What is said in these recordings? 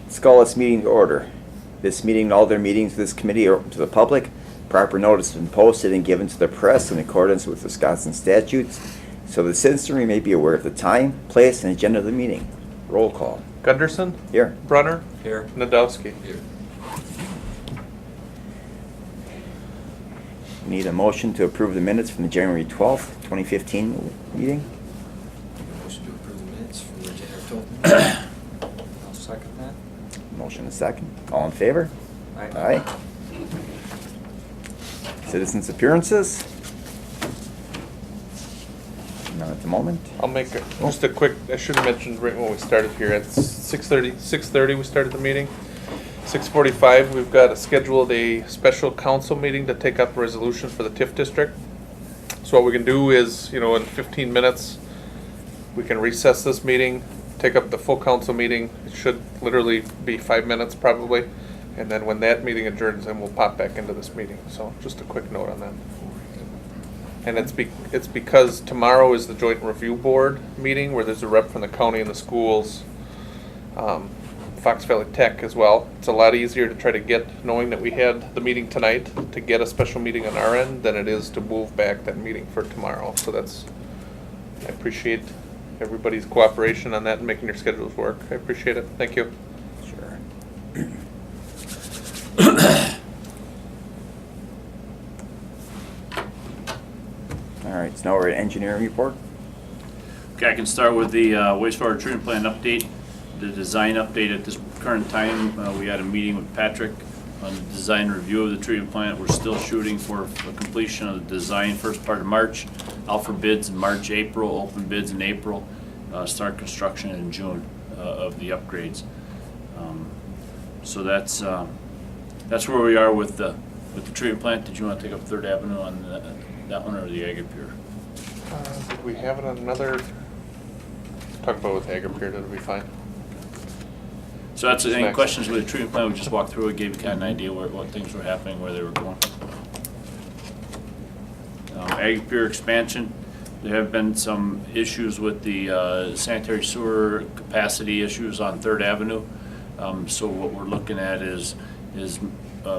Let's call this meeting to order. This meeting and all other meetings of this committee are open to the public. Proper notice has been posted and given to the press in accordance with Wisconsin statutes, so the citizenry may be aware of the time, place, and agenda of the meeting. Roll call. Gunderson? Here. Brunner? Here. Nadowski? Here. Need a motion to approve the minutes from the January 12th, 2015 meeting. Motion to approve the minutes from the January 12th meeting. I'll second that. Motion and second. All in favor? Aye. Citizens' appearances? None at the moment. I'll make just a quick, I should have mentioned right when we started here, at 6:30 we started the meeting. 6:45, we've got scheduled a special council meeting to take up a resolution for the TIF district. So what we can do is, in 15 minutes, we can recess this meeting, take up the full council meeting. It should literally be 5 minutes probably. And then when that meeting adjourns, then we'll pop back into this meeting. So just a quick note on that. And it's because tomorrow is the joint review board meeting where there's a rep from the county and the schools, Fox Valley Tech as well. It's a lot easier to try to get, knowing that we had the meeting tonight, to get a special meeting on our end than it is to move back that meeting for tomorrow. So I appreciate everybody's cooperation on that and making your schedules work. I appreciate it. Thank you. Sure. All right, so now we're at engineering report. Okay, I can start with the wastewater treatment plant update. The design update at this current time, we had a meeting with Patrick on the design review of the treatment plant. We're still shooting for completion of the design first part of March. Out for bids in March, April, open bids in April, start construction in June of the upgrades. So that's where we are with the treatment plant. Did you want to take up 3rd Avenue on that one or the Agapure? Did we have it on another? Talk about with Agapure, that'll be fine. So that's any Next. questions with the treatment plant? We just walked through it, gave you kind of an idea what things were happening, where they were going. Agapure expansion, there have been some issues with the sanitary sewer capacity issues on 3rd Avenue. So what we're looking at is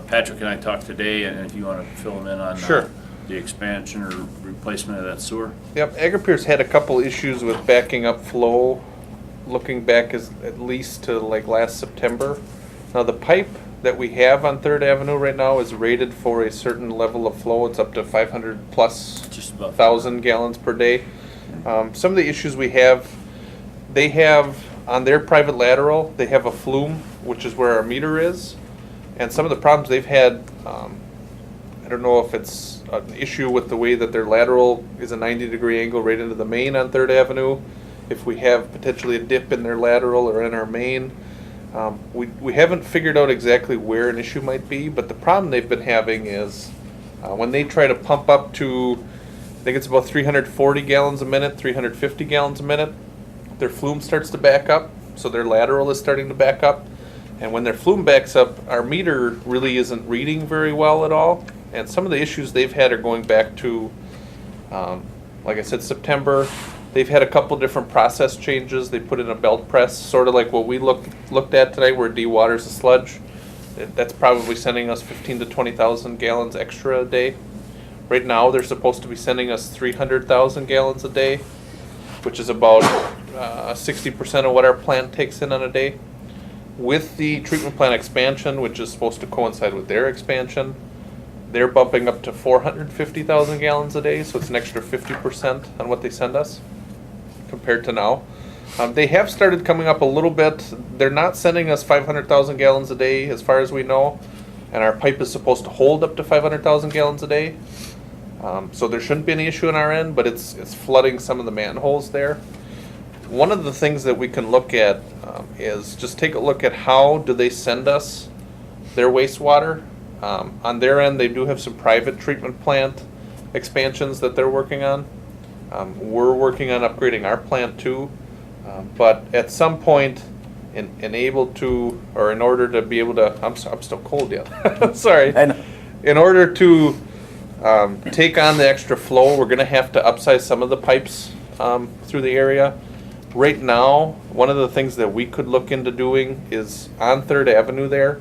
Patrick and I talked today, and if you want to fill them in on Sure. the expansion or replacement of that sewer. Yep, Agapure's had a couple issues with backing up flow, looking back at least to like last September. Now the pipe that we have on 3rd Avenue right now is rated for a certain level of flow. It's up to 500 plus Just about 1,000 gallons per day. Some of the issues we have, they have on their private lateral, they have a flume, which is where our meter is. And some of the problems they've had, I don't know if it's an issue with the way that their lateral is a 90-degree angle right into the main on 3rd Avenue. If we have potentially a dip in their lateral or in our main. We haven't figured out exactly where an issue might be, but the problem they've been having is when they try to pump up to, I think it's about 340 gallons a minute, 350 gallons a minute, their flume starts to back up, so their lateral is starting to back up. And when their flume backs up, our meter really isn't reading very well at all. And some of the issues they've had are going back to, like I said, September. They've had a couple different process changes. They put in a belt press, sort of like what we looked at tonight, where it dewaters the sludge. That's probably sending us 15 to 20,000 gallons extra a day. Right now, they're supposed to be sending us 300,000 gallons a day, which is about 60% of what our plant takes in on a day. With the treatment plant expansion, which is supposed to coincide with their expansion, they're bumping up to 450,000 gallons a day, so it's an extra 50% on what they send us compared to now. They have started coming up a little bit. They're not sending us 500,000 gallons a day as far as we know, and our pipe is supposed to hold up to 500,000 gallons a day. So there shouldn't be any issue on our end, but it's flooding some of the manholes there. One of the things that we can look at is just take a look at how do they send us their wastewater. On their end, they do have some private treatment plant expansions that they're working on. We're working on upgrading our plant too, but at some point, in order to be able to, I'm still cold yet. Sorry. I know. In order to take on the extra flow, we're going to have to upsize some of the pipes through the area. Right now, one of the things that we could look into doing is on Third Avenue there.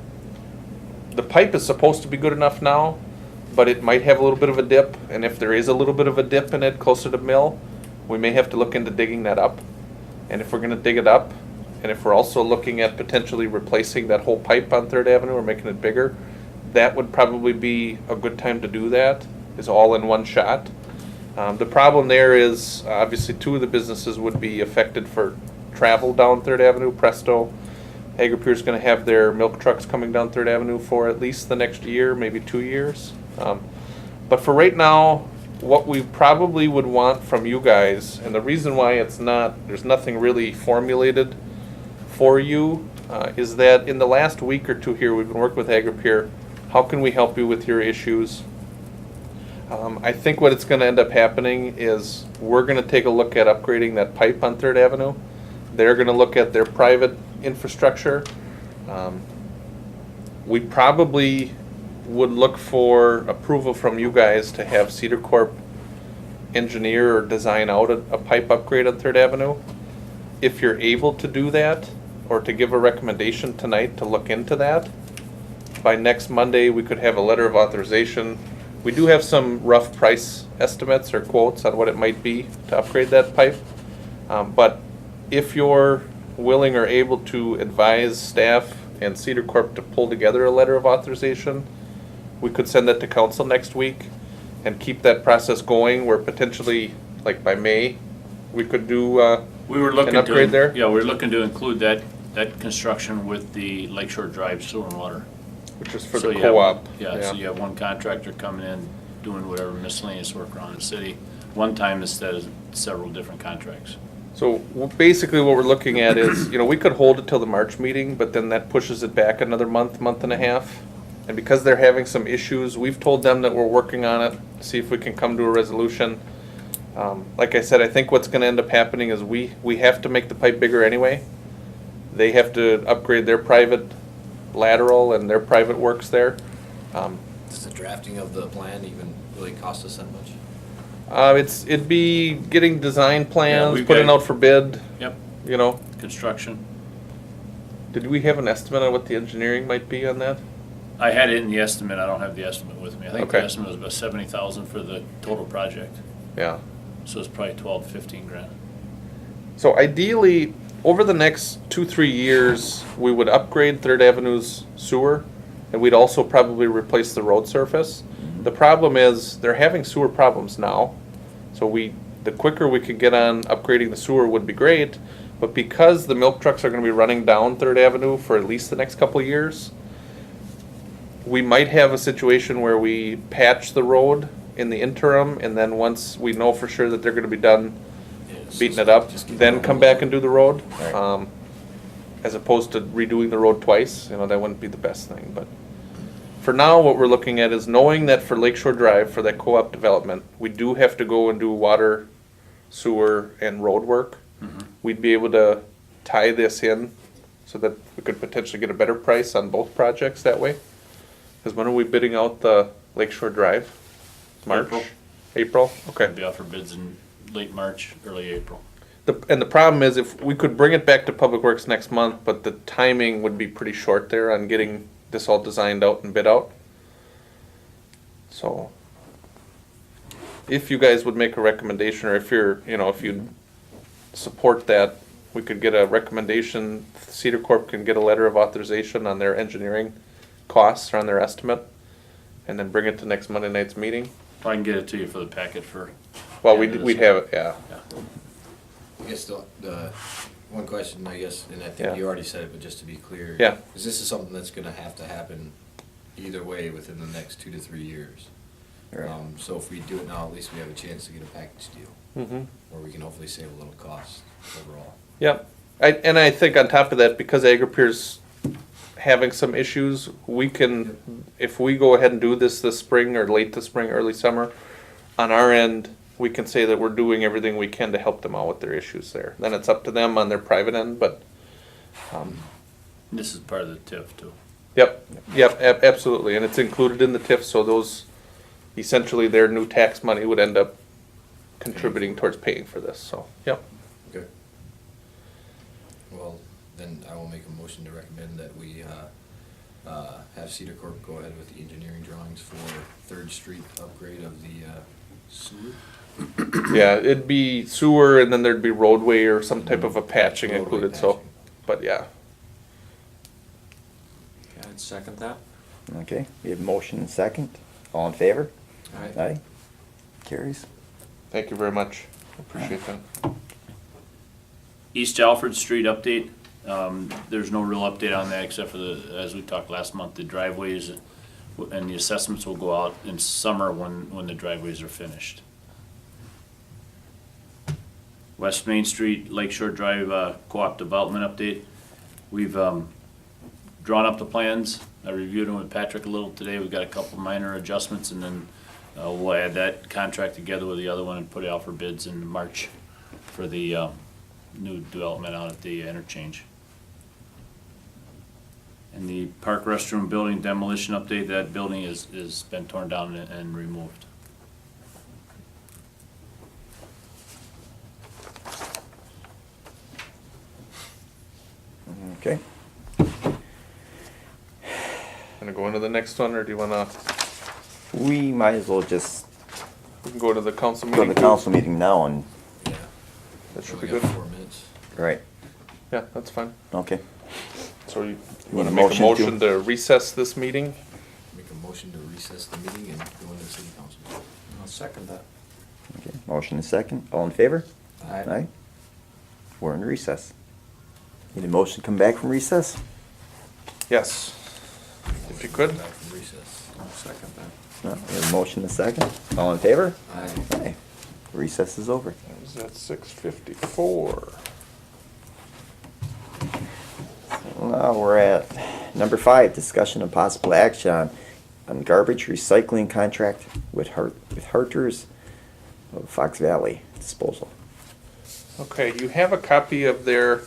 The pipe is supposed to be good enough now, but it might have a little bit of a dip, and if there is a little bit of a dip in it closer to Mill, we may have to look into digging that up. And if we're gonna dig it up, and if we're also looking at potentially replacing that whole pipe on Third Avenue or making it bigger, that would probably be a good time to do that, is all in one shot. The problem there is, obviously, two of the businesses would be affected for travel down Third Avenue. Presto, Agri-Pure's gonna have their milk trucks coming down Third Avenue for at least the next year, maybe 2 years. But for right now, what we probably would want from you guys, and the reason why there's nothing really formulated for you, is that in the last week or two here, we've been working with Agri-Pure. How can we help you with your issues? I think what it's gonna end up happening is we're gonna take a look at upgrading that pipe on Third Avenue. They're gonna look at their private infrastructure. We probably would look for approval from you guys to have Cedar Corp engineer or design out a pipe upgrade on Third Avenue. If you're able to do that, or to give a recommendation tonight to look into that, by next Monday, we could have a letter of authorization. We do have some rough price estimates or quotes on what it might be to upgrade that pipe. But if you're willing or able to advise staff and Cedar Corp to pull together a letter of authorization, we could send that to council next week and keep that process going, where potentially, like by May, we could do We were looking an upgrade there? Yeah, we're looking to include that construction with the Lakeshore Drive sewer and water. which is for So the you have- co-op. Yeah, so you have one contractor coming in, doing whatever miscellaneous work around the city, one time instead of several different contracts. So basically what we're looking at is, we could hold it till the March meeting, but then that pushes it back another month, month and a half. And because they're having some issues, we've told them that we're working on it, see if we can come to a resolution. Like I said, I think what's gonna end up happening is we have to make the pipe bigger anyway. They have to upgrade their private lateral and their private works there. Does the drafting of the plan even really cost us that much? It'd be getting design plans, we've putting got- out for bid, Yep, you know. construction. Did we have an estimate on what the engineering might be on that? I had it in the estimate, I don't have the estimate with me. I think the Okay. estimate was about 70,000 for the total project, Yeah. so it's probably 12, 15 grand. So ideally, over the next 2-3 years, we would upgrade Third Avenue's sewer, and we'd also probably replace the road surface. The problem is, they're having sewer problems now, so the quicker we could get on upgrading the sewer would be great, but because the milk trucks are gonna be running down Third Avenue for at least the next couple of years, we might have a situation where we patch the road in the interim, and then once we know for sure that they're gonna be done beating it up, then come back and do the road. Right. As opposed to redoing the road twice, that wouldn't be the best thing, but. For now, what we're looking at is knowing that for Lakeshore Drive, for that co-op development, we do have to go and do water, sewer, and road work. We'd be able to tie this in so that we could potentially get a better price on both projects that way. Because when are we bidding out the Lakeshore Drive? March? April. April? Okay. It'll be out for bids in late March, early April. And the problem is, if we could bring it back to Public Works next month, but the timing would be pretty short there on getting this all designed out and bid out. So, if you guys would make a recommendation, or if if you'd support that, we could get a recommendation, Cedar Corp can get a letter of authorization on their engineering costs or on their estimate, and then bring it to next Monday night's meeting. I can get it to you for the packet for. Well, Yeah, we'd have it, yeah. I guess the one question, I guess, and I Yeah. think you already said it, but just to be clear. Yeah. Because this is something that's gonna have to happen either way within the next 2 to 3 years. Right. So if we do it now, at least we have a chance to get a package deal, Mm-hmm. where we can hopefully save a little cost overall. Yep. I think on top of that, because Agri-Pure's having some issues, we can, if we go ahead and do this spring or late this spring, early summer, on our end, we can say that we're doing everything we can to help them out with their issues there. Then it's up to them on their private end, but, This is part of the TIF too. yep, absolutely. And it's included in the TIF, so those, essentially their new tax money would end up contributing towards paying for this, so, yep. Okay. Well, then I will make a motion to recommend that we have Cedar Corp go ahead with the engineering drawings for Third Street upgrade of the sewer. Yeah, it'd be sewer and then there'd be roadway or some type of a patching Roadway included, so, patching. but yeah. Okay, I'd second that. Okay, we have motion and second. All in favor? Aye. Aye. Carries. Thank you very much. Appreciate that. East Alfred Street update, there's no real update on that except for as we talked last month, the driveways and the assessments will go out in summer when the driveways are finished. West Main Street, Lakeshore Drive, co-op development update. We've, drawn up the plans. I reviewed them with Patrick a little today. We've got a couple minor adjustments and then, we'll add that contract together with the other one and put it out for bids in March for the, new development out at the interchange. And the park restroom building demolition update, that building is been torn down and removed. Okay. Gonna go into the next one, or do you wanna, We might as well just we can go to the council go to meeting? the council meeting now and, Yeah. That should We be got good. 4 minutes. right, Yeah, that's fine. okay. So you Need wanna a make a motion motion to- to recess this meeting? Make a motion to recess the meeting and go into the city council meeting. I'll second that. Okay, motion and second. All in favor? Aye. We're in recess. Need a motion to come back from recess? Yes. If you could. Back from recess. I'll second that. No, we have a motion and second. All in favor? Aye. Aye. Recess is over. That was at 6:54. Now we're at number 5, discussion of possible action on garbage recycling contract with Harters of Fox Valley Disposal. Okay, you have a copy of their,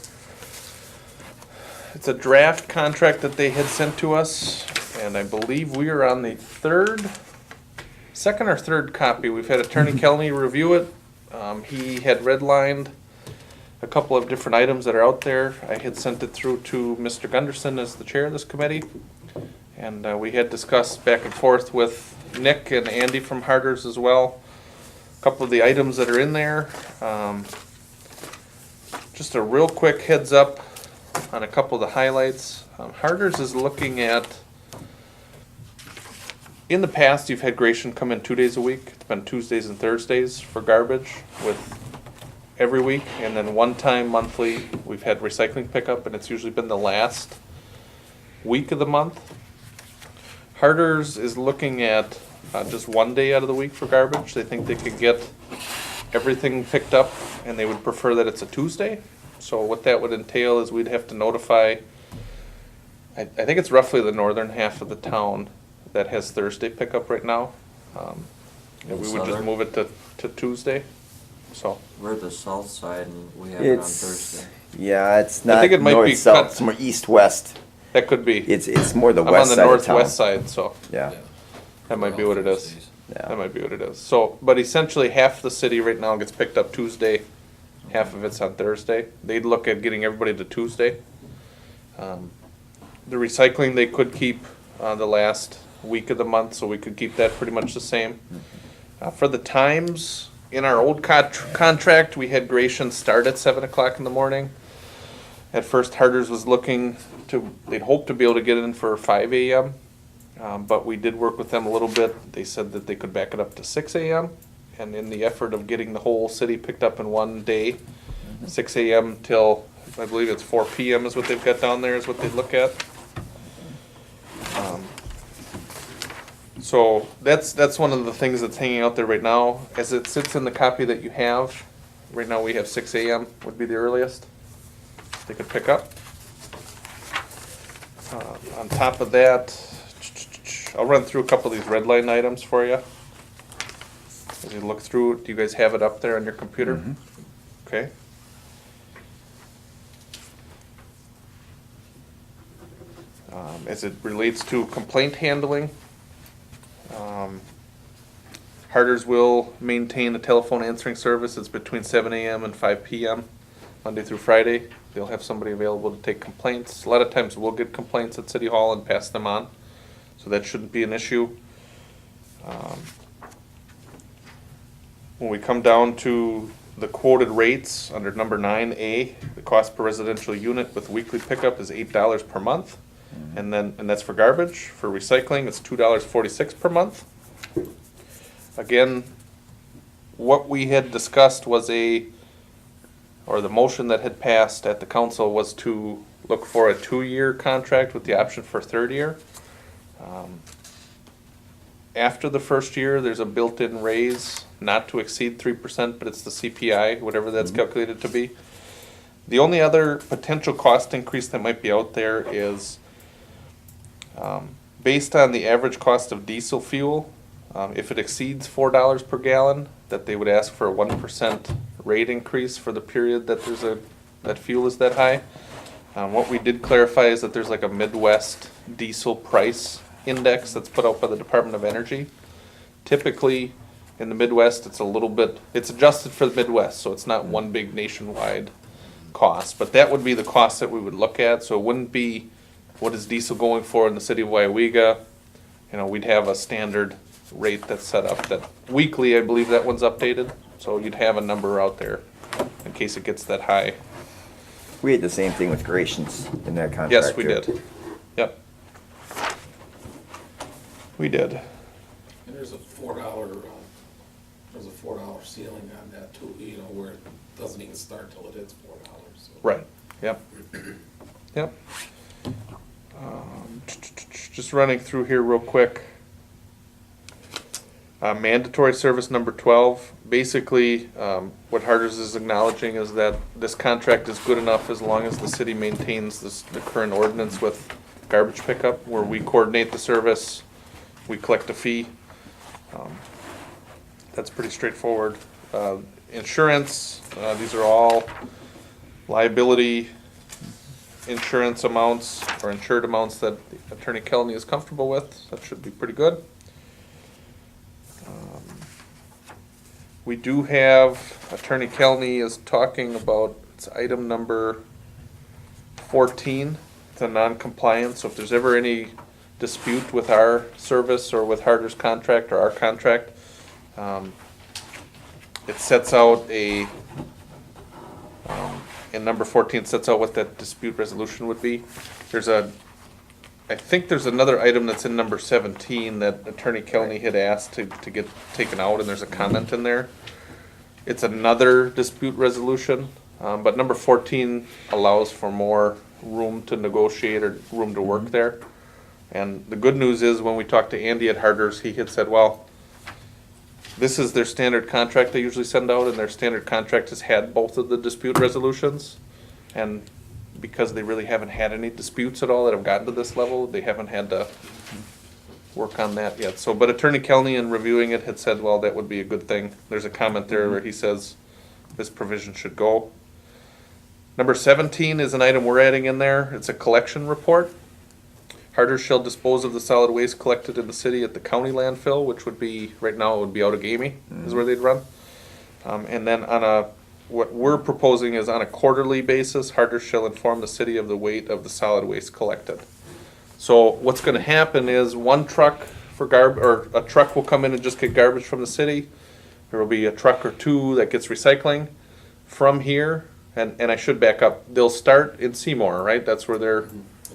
it's a draft contract that they had sent to us, and I believe we are on the second or third copy. We've had Attorney Kelly review it. He had redlined a couple of different items that are out there. I had sent it through to Mr. Gunderson as the chair of this committee. And we had discussed back and forth with Nick and Andy from Harder's as well. A couple of the items that are in there. Just a real quick heads up on a couple of the highlights. Harder's is looking at, in the past, you've had Gratian come in 2 days a week. It's been Tuesdays and Thursdays for garbage with every week. And then one time monthly, we've had recycling pickup, and it's usually been the last week of the month. Harder's is looking at just 1 day out of the week for garbage. They think they could get everything picked up, and they would prefer that it's a Tuesday. So what that would entail is we'd have to notify, I think it's roughly the northern half of the town that has Thursday pickup right now. And we would just Southern? move it to Tuesday, so. We're the south side and we have it on It's, Thursday. yeah, it's I not think it might be north, south, cut- it's more east-west. That could be. It's more the I'm on west the side of town. northwest side, so Yeah, that might be what it is. That yeah. might be what it is. So, but essentially half the city right now gets picked up Tuesday, half of it's on Thursday. They'd look at getting everybody to Tuesday. The recycling, they could keep the last week of the month, so we could keep that pretty much the same. For the times, in our old contract, we had Gratian start at 7 o'clock in the morning. At first, Harder's was looking to, they'd hope to be able to get in for 5 AM. But we did work with them a little bit. They said that they could back it up to 6 AM. And in the effort of getting the whole city picked up in one day, 6 AM till, I believe it's 4 PM is what they've got down there, is what they'd look at. So that's one of the things that's hanging out there right now. As it sits in the copy that you have, right now we have 6 AM would be the earliest they could pick up. On top of that, I'll run through a couple of these red line items for you. As you look through, do you guys have it up there on your computer? Mhm. Okay. As it relates to complaint handling, Harder's will maintain a telephone answering service. It's between 7 AM and 5 PM. Monday through Friday. They'll have somebody available to take complaints. A lot of times we'll get complaints at City Hall and pass them on, so that shouldn't be an issue. When we come down to the quoted rates under number 9A, the cost per residential unit with weekly pickup is $8 per month. And that's for garbage. For recycling, it's $2.46 per month. Again, what we had discussed was the motion that had passed at the council was to look for a 2-year contract with the option for a 3rd year. After the first year, there's a built-in raise not to exceed 3%, but it's the CPI, whatever that's calculated to be. The only other potential cost increase that might be out there is based on the average cost of diesel fuel. If it exceeds $4 per gallon, that they would ask for a 1% rate increase for the period that that fuel is that high. What we did clarify is that there's like a Midwest diesel price index that's put out by the Department of Energy. Typically, in the Midwest, it's adjusted for the Midwest, so it's not one big nationwide cost. But that would be the cost that we would look at, so it wouldn't be what is diesel going for in the city of Weyauwega. We'd have a standard rate that's set up that weekly, I believe that one's updated, so you'd have a number out there in case it gets that high. We had the same thing with Grations in that contract. Yes, we too. did. Yep. We did. And there's a $4 ceiling on that too, where it doesn't even start till it hits $4. So. Right, yep. Yep. Just running through here real quick. Mandatory service number 12. Basically, what Harders is acknowledging is that this contract is good enough as long as the city maintains the current ordinance with garbage pickup, where we coordinate the service, we collect a fee. That's pretty straightforward. Insurance, these are all liability insurance amounts or insured amounts that Attorney Kelly is comfortable with. That should be pretty good. We do have, Attorney Kelly is talking about, it's item number 14, it's a non-compliance. So if there's ever any dispute with our service or with Harder's contract or our contract, it sets out in number 14 sets out what that dispute resolution would be. I think there's another item that's in number 17 that Attorney Kelly had asked to get taken out, and there's a comment in there. It's another dispute resolution, but number 14 allows for more room to negotiate or room to work there. And the good news is when we talked to Andy at Harder's, he had said, well, this is their standard contract they usually send out, and their standard contract has had both of the dispute resolutions. And because they really haven't had any disputes at all that have gotten to this level, they haven't had to work on that yet. So, but Attorney Kelly, in reviewing it, had said, well, that would be a good thing. There's a comment there where he says this provision should go. Number 17 is an item we're adding in there. It's a collection report. Harder shall dispose of the solid waste collected in the city at the county landfill, which would be, right now, it would be Weyauwega, is where they'd run. And then what we're proposing is on a quarterly basis, Harder shall inform the city of the weight of the solid waste collected. So what's gonna happen is one truck for or a truck will come in and just get garbage from the city. There will be a truck or two that gets recycling from here, and I should back up. They'll start in Seymour, right? That's where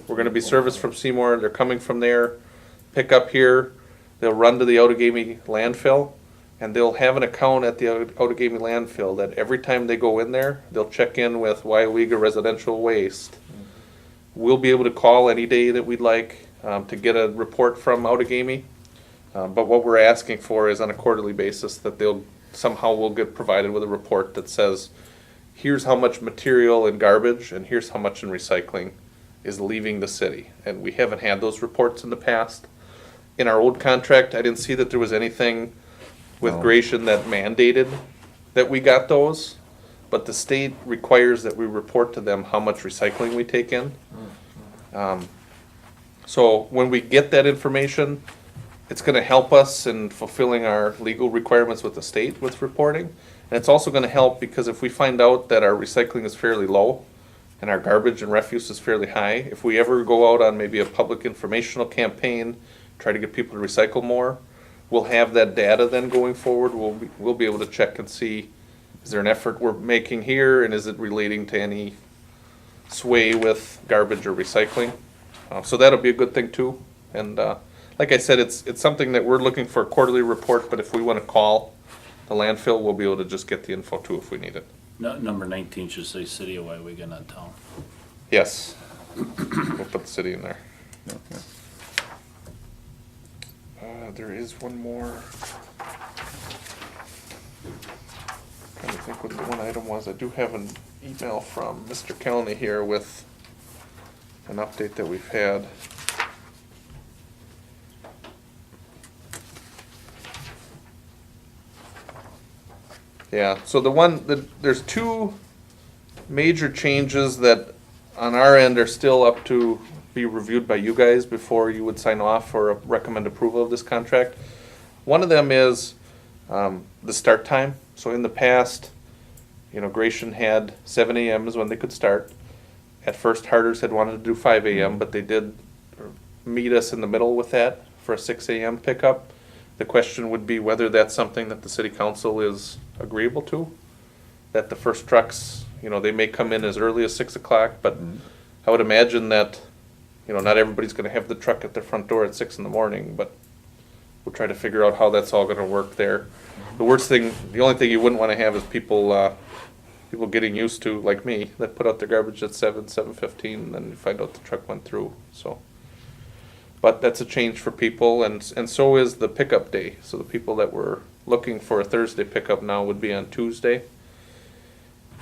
we're gonna be serviced from Seymour. They're coming from there, pick up here. They'll run to the Weyauwega landfill, and they'll have an account at the Weyauwega landfill that every time they go in there, they'll check in with Weyauwega Residential Waste. We'll be able to call any day that we'd like to get a report from Weyauwega. But what we're asking for is on a quarterly basis that we'll get provided with a report that says, here's how much material in garbage and here's how much in recycling is leaving the city. And we haven't had those reports in the past. In our old contract, I didn't see that there was anything with Gratian that mandated that we got those, but the state requires that we report to them how much recycling we take in. So when we get that information, it's gonna help us in fulfilling our legal requirements with the state with reporting. And it's also gonna help because if we find out that our recycling is fairly low and our garbage and refuse is fairly high, if we ever go out on maybe a public informational campaign, try to get people to recycle more, we'll have that data then going forward. We'll be able to check and see, is there an effort we're making here, and is it relating to any sway with garbage or recycling? So that'll be a good thing too. And like I said, it's something that we're looking for a quarterly report, but if we want to call the landfill, we'll be able to just get the info too if we need it. Number 19 should say City of Weyauwega, not town. Yes. We'll put the city in there. There is one more. Trying to think what the one item was. I do have an email from Mr. Kelly here with an update that we've had. Yeah, so there's two major changes that on our end are still up to be reviewed by you guys before you would sign off or recommend approval of this contract. One of them is the start time. So in the past, Gratian had 7 a.m. is when they could start. At first, Harders had wanted to do 5 a.m., but they did meet us in the middle with that for a 6 a.m. pickup. The question would be whether that's something that the city council is agreeable to. That the first trucks, they may come in as early as 6 o'clock, but I would imagine that, not everybody's gonna have the truck at their front door at 6 in the morning, but we'll try to figure out how that's all gonna work there. The only thing you wouldn't wanna have is people getting used to, like me, that put out their garbage at 7:15, and then you find out the truck went through, so. But that's a change for people, and so is the pickup day. So the people that were looking for a Thursday pickup now would be on Tuesday.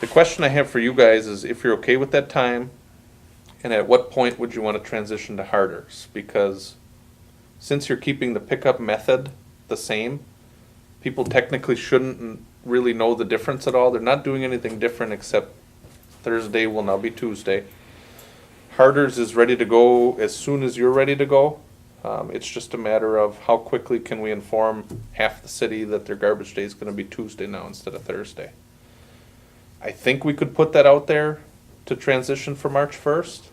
The question I have for you guys is if you're okay with that time, and at what point would you want to transition to Harders? Because since you're keeping the pickup method the same, people technically shouldn't really know the difference at all. They're not doing anything different except Thursday will now be Tuesday. Harders is ready to go as soon as you're ready to go. It's just a matter of how quickly can we inform half the city that their garbage day is going to be Tuesday now instead of Thursday. I think we could put that out there to transition for March 1st.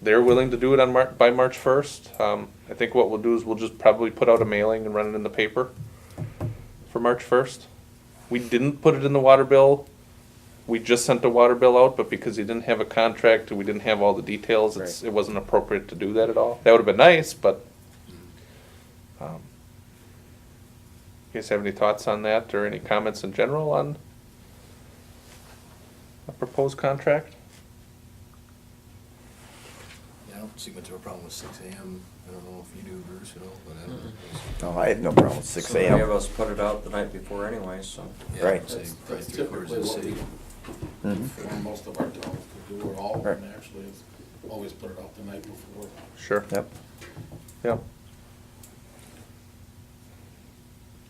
They're willing to do it by March 1st. I think what we'll do is we'll just probably put out a mailing and run it in the paper for March 1st. We didn't put it in the water bill. We just sent a water bill out, but because he didn't have a contract and we didn't have all the details, it wasn't appropriate to do that at all. That would have been nice, but you guys have any thoughts on that or any comments in general on a proposed contract? Yeah, I don't see much of a problem with 6 a.m. I don't know if you do, Bruce, but I don't know. No, I have no problem with 6 So many of a.m. us put it out the night before anyway, so. Yeah, Right. I'd say That's probably that's 3/4 of typically the what city. for most of our towns to do, or all of them actually, is always put it out the night before. Sure. Yep. Yep.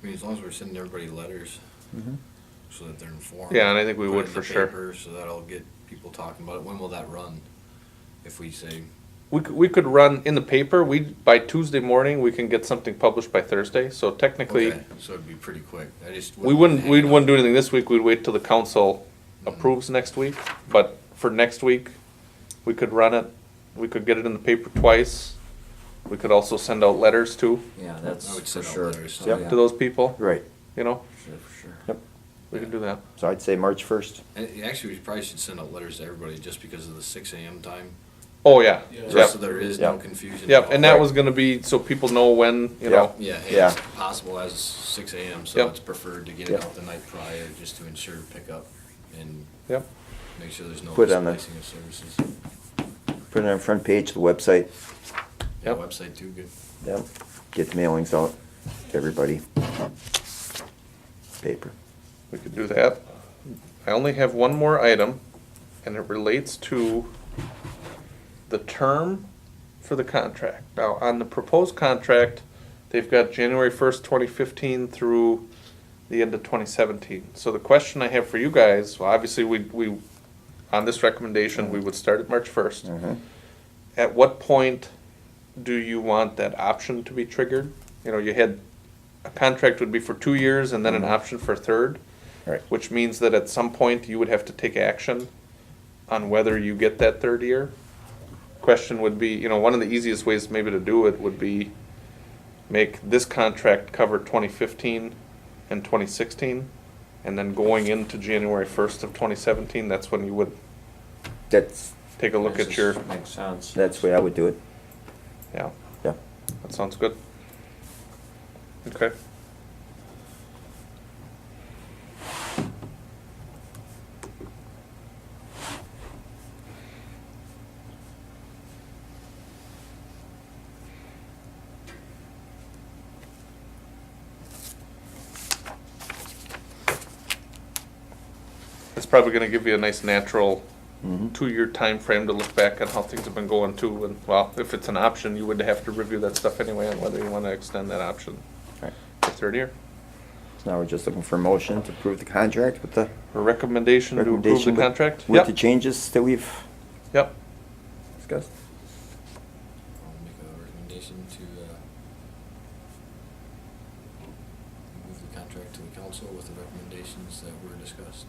I mean, as long as we're sending everybody letters, so that they're informed. Yeah, and I think we Put it would in for the sure. paper, so that'll get people talking about it. When will that run? If we say, We could run in the paper, by Tuesday morning, we can get something published by Thursday, so technically, okay, so it'd be pretty quick. I just. we wouldn't hang on. do anything this week, we'd wait till the council approves next week. But for next week, we could run it, we could get it in the paper twice. We could also send out letters too, Yeah, I that's would for send out sure. letters, So, too. yeah, to those people, Right. you know, Sure, for sure. Yep. we can do that. So I'd say March 1st. And actually, we probably should send out letters to everybody just because of the 6 a.m. time. Oh, yeah, Yeah. Just yep, so there is no Yep. confusion. yep, and that Right. was gonna be, so people know when, you know, Yeah, hey, Yeah. it's possible as 6 a.m., so Yep. it's preferred to get Yep. it out the night prior, just to ensure pickup and yep, make sure there's no Put it on the- displacing of services. Put it on the front page of the website. Yeah, Yep. website too, good. Yep. Get the mailings out to everybody. Paper. we could do that. I only have one more item, and it relates to the term for the contract. Now, on the proposed contract, they've got January 1st, 2015 through the end of 2017. So the question I have for you guys, well, obviously, we on this recommendation, we would start at March 1st. Mhm. At what point do you want that option to be triggered? you had, a contract would be for 2 years and then an option for a third. Right. Which means that at some point you would have to take action on whether you get that third year. Question would be, one of the easiest ways maybe to do it would be make this contract cover 2015 and 2016, and then going into January 1st of 2017, that's when you would That's, take a look at your, Makes sense. that's the way I would do it. yeah, Yeah. that sounds good. Okay. It's probably gonna give you a nice natural Mhm. 2-year time frame to look back on how things have been going too, and, well, if it's an option, you would have to review that stuff anyway on whether you wanna extend that option Right. for third year. So now we're just looking for a motion to approve the contract with the A recommendation to approve the recommendation contract? with the Yep, changes that we've yep. discussed. I'll make a recommendation to move the contract to the council with the recommendations that were discussed.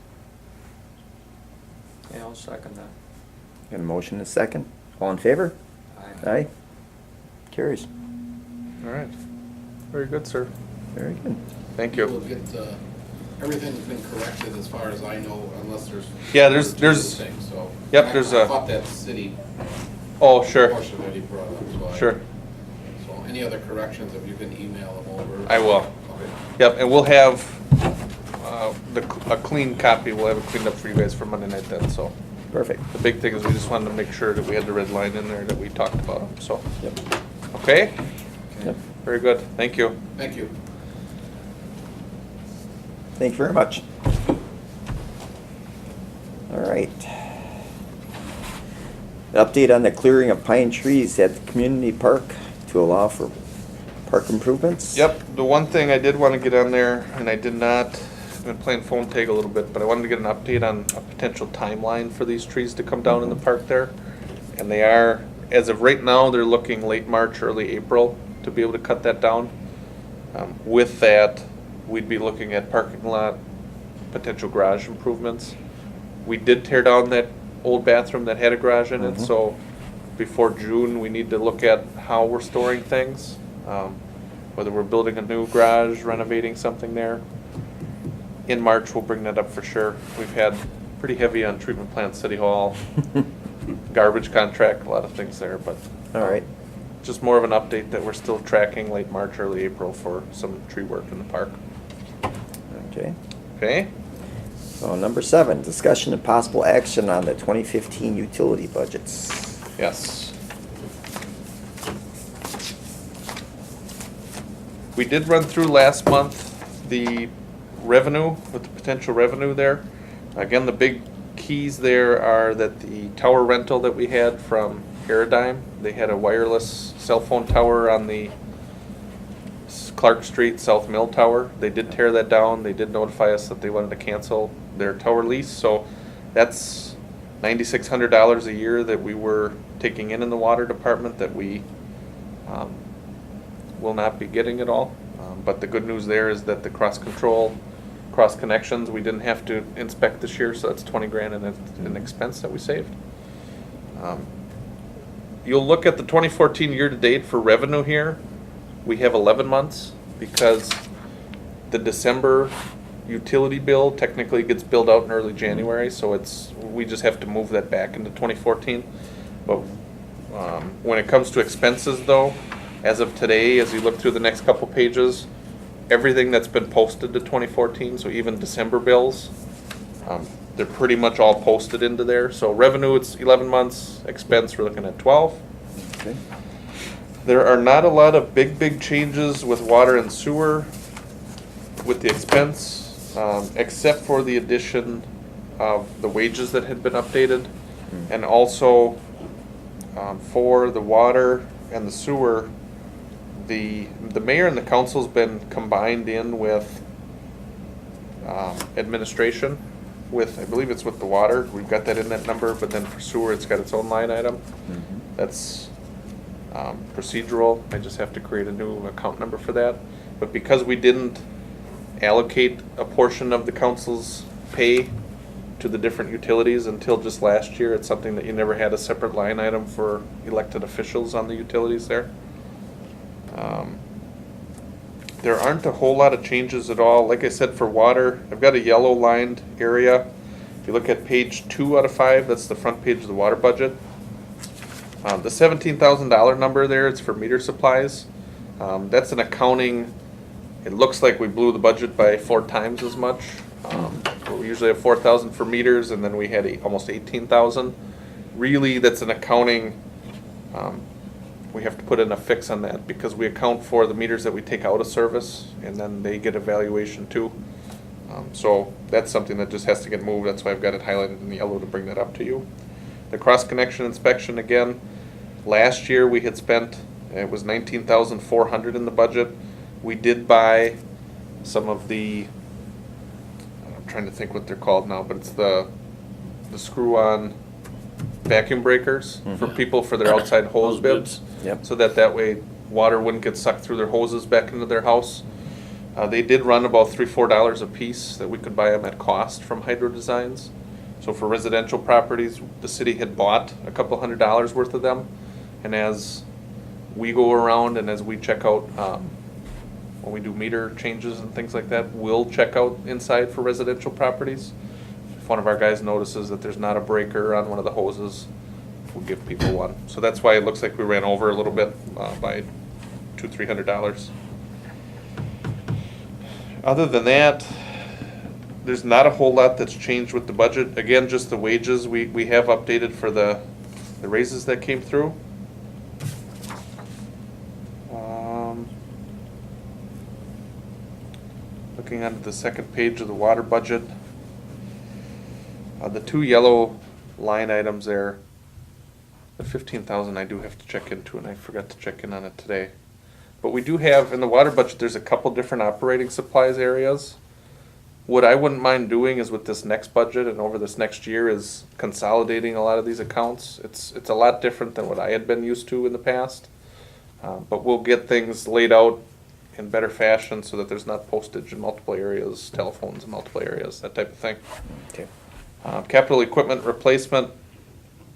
Yeah, I'll second that. Got a motion and a second. All in favor? Aye. Carries. All right. Very good, sir. Very good. Thank We'll you. get, everything's been corrected as far as I know, unless there's. Yeah, there's- Things, so. Yep, there's I a- thought that city Oh, sure, portion that he brought up, so. sure. So any other corrections, if you can email them over. I will. Okay. Yep, and we'll have a clean copy. We'll have it cleaned up for you guys for Monday night then, so. Perfect. The big thing is we just wanted to make sure that we had the red line in there that we talked about, so. Yep. Okay? Yep. Very good. Thank you. Thank you. Thank you very much. All right. An update on the clearing of pine trees at the community park to allow for park improvements? Yep, the one thing I did want to get on there, and I did not, I've been playing phone tag a little bit, but I wanted to get an update on a potential timeline for these trees to come down in the park there. And they are, as of right now, they're looking late March, early April to be able to cut that down. With that, we'd be looking at parking lot, potential garage improvements. We did tear down that old bathroom that had a garage in it, Mhm. so before June, we need to look at how we're storing things. Whether we're building a new garage, renovating something there. In March, we'll bring that up for sure. We've had pretty heavy on treatment plant, city hall, garbage contract, a lot of things there, but All right. just more of an update that we're still tracking late March, early April for some tree work in the park. Okay. Okay? So number 7, discussion and possible action on the 2015 utility budgets. Yes. We did run through last month the revenue, with the potential revenue there. Again, the big keys there are that the tower rental that we had from Paradigm, they had a wireless cell phone tower on the Clark Street South Mill Tower. They did tear that down. They did notify us that they wanted to cancel their tower lease, so that's $9,600 a year that we were taking in the water department that we will not be getting at all. But the good news there is that the cross control, cross connections, we didn't have to inspect this year, so that's 20 grand in an expense that we saved. You'll look at the 2014 year-to-date for revenue here. We have 11 months because the December utility bill technically gets billed out in early January, so we just have to move that back into 2014. But when it comes to expenses though, as of today, as you look through the next couple pages, everything that's been posted to 2014, so even December bills, they're pretty much all posted into there. So revenue, it's 11 months, expense, we're looking at 12. Okay. There are not a lot of big changes with water and sewer with the expense, except for the addition of the wages that had been updated. And also, for the water and the sewer, the mayor and the council's been combined in with administration with, I believe it's with the water, we've got that in that number, but then for sewer, it's got its own line item. That's procedural. I just have to create a new account number for that. But because we didn't allocate a portion of the council's pay to the different utilities until just last year, it's something that you never had a separate line item for elected officials on the utilities there. There aren't a whole lot of changes at all. Like I said, for water, I've got a yellow lined area. If you look at page 2 out of 5, that's the front page of the water budget. The $17,000 number there, it's for meter supplies. That's an accounting, it looks like we blew the budget by 4 times as much. We usually have 4,000 for meters, and then we had almost 18,000. Really, that's an accounting, we have to put in a fix on that because we account for the meters that we take out of service, and then they get a valuation too. So that's something that just has to get moved. That's why I've got it highlighted in yellow to bring that up to you. The cross-connection inspection, again, last year we had spent, it was 19,400 in the budget. We did buy some of the, I'm trying to think what they're called now, but it's the screw-on vacuum breakers for people for their outside hose Hose bibs. bibs. Yep. So that way water wouldn't get sucked through their hoses back into their house. They did run about $3-4 a piece that we could buy them at cost from Hydro Designs. So for residential properties, the city had bought a couple $100 worth of them. And as we go around and as we check out, when we do meter changes and things like that, we'll check out inside for residential properties. If one of our guys notices that there's not a breaker on one of the hoses, we'll give people one. So that's why it looks like we ran over a little bit by $200-300. Other than that, there's not a whole lot that's changed with the budget. Again, just the wages we have updated for the raises that came through. Looking on the second page of the water budget, the 2 yellow line items there, the 15,000 I do have to check into, and I forgot to check in on it today. But we do have, in the water budget, there's a couple different operating supplies areas. What I wouldn't mind doing is with this next budget and over this next year is consolidating a lot of these accounts. It's a lot different than what I had been used to in the past. But we'll get things laid out in better fashion so that there's not postage in multiple areas, telephones in multiple areas, that type of thing. Okay. Capital equipment replacement